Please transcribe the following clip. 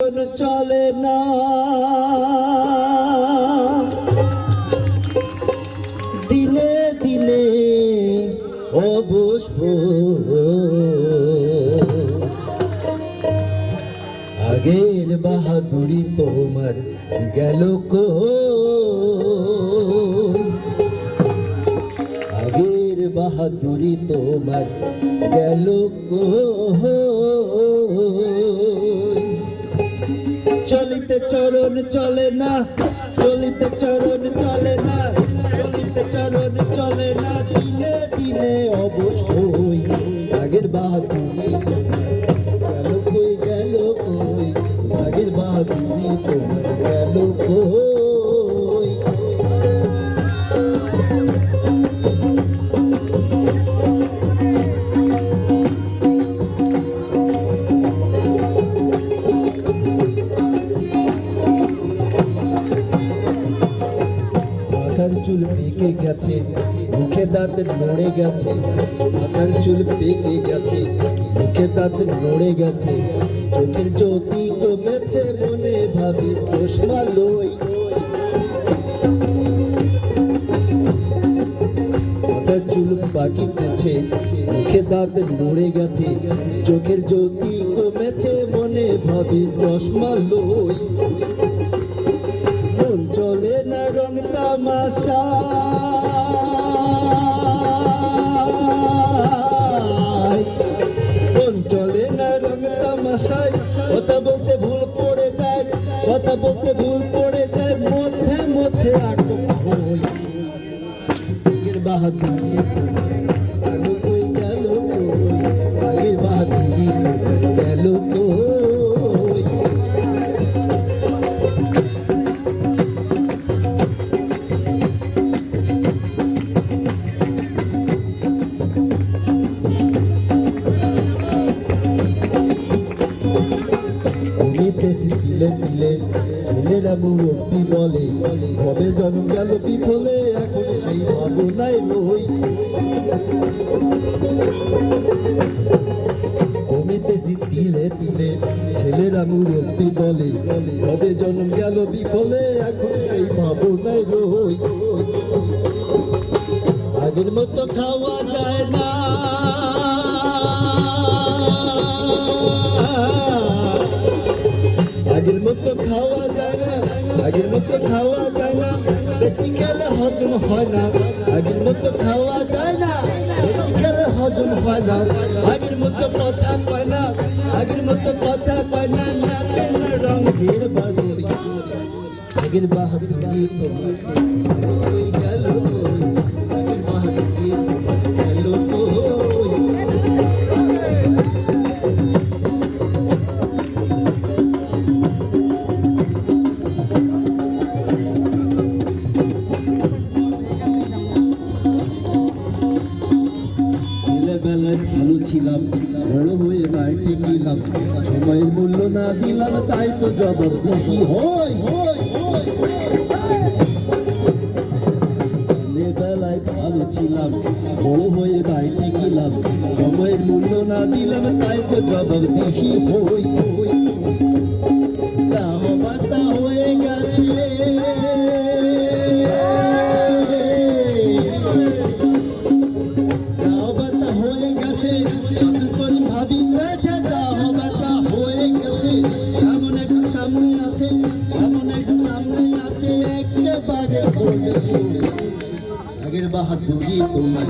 চলে না দিনে দিনে অবশ আগের বাহাদুরি তোমার গেল কই আগের বাহাদুরি তোমার গেল কই চলিতে চরণ চলে না চলিতে চরণ চলে না চলিতে চরণ চলে না দিনে দিনে অবশ হই আগের বাহাদুরি গেল কই গেল কই আগের বাহাদুরি তোমার গেল কই চুল পেকে গেছে মুখে দাঁত নড়ে গেছে মাথার চুল পেকে গেছে মুখে দাঁত নড়ে গেছে চোখের জ্যোতি কমেছে মনে ভাবি চশমা লই মাথার চুল পাকিতেছে মুখে দাঁত নড়ে গেছে চোখের জ্যোতি কমেছে মনে ভাবি চশমা লই চলে না রং তামাশা কোন চলে না রং তামাশায় কথা বলতে ভুল পড়ে যায় কথা বলতে ভুল পড়ে যায় মধ্যে মধ্যে আটক হই বাহাদুরি গেল কই গেল কই আগের বাহাদুরি গেল কই তিলে তিলে ছেলেরা মুরব্বী বলে কবে জন্ম গেল বিফলে এখন সেই ভাবনায় রই কমিতেছি তিলে তিলে ছেলেরা মুরব্বী বলে কবে জন্ম গেল বিফলে এখন সেই ভাবনায় রই আগের মতো খাওয়া যায় না আগের মতো খাওয়া যায় না আগের মতো খাওয়া যায় না বেশি খেলে হজম হয় না আগের মতো খাওয়া যায় না বেশি খেলে হজম হয় না আগের মতো কথা পায় না আগের মতো কথা পায় না নাচে না রঙের বাদুরি আগের বাহাদুরি তোমার গেল কই আগের বাহাদুরি গেল কই ভালো ছিলাম বড় হয়ে বাড়িতে গেলাম সময়ের মূল্য না দিলাম তাই তো জবরদস্তি হই ছেলেবেলায় ভালো ছিলাম বড় হয়ে বাড়িতে গেলাম সময়ের মূল্য না দিলাম তাই তো জবরদস্তি হই যা হবার তা হয়ে গেছে আগের বাহাদুরি তোমার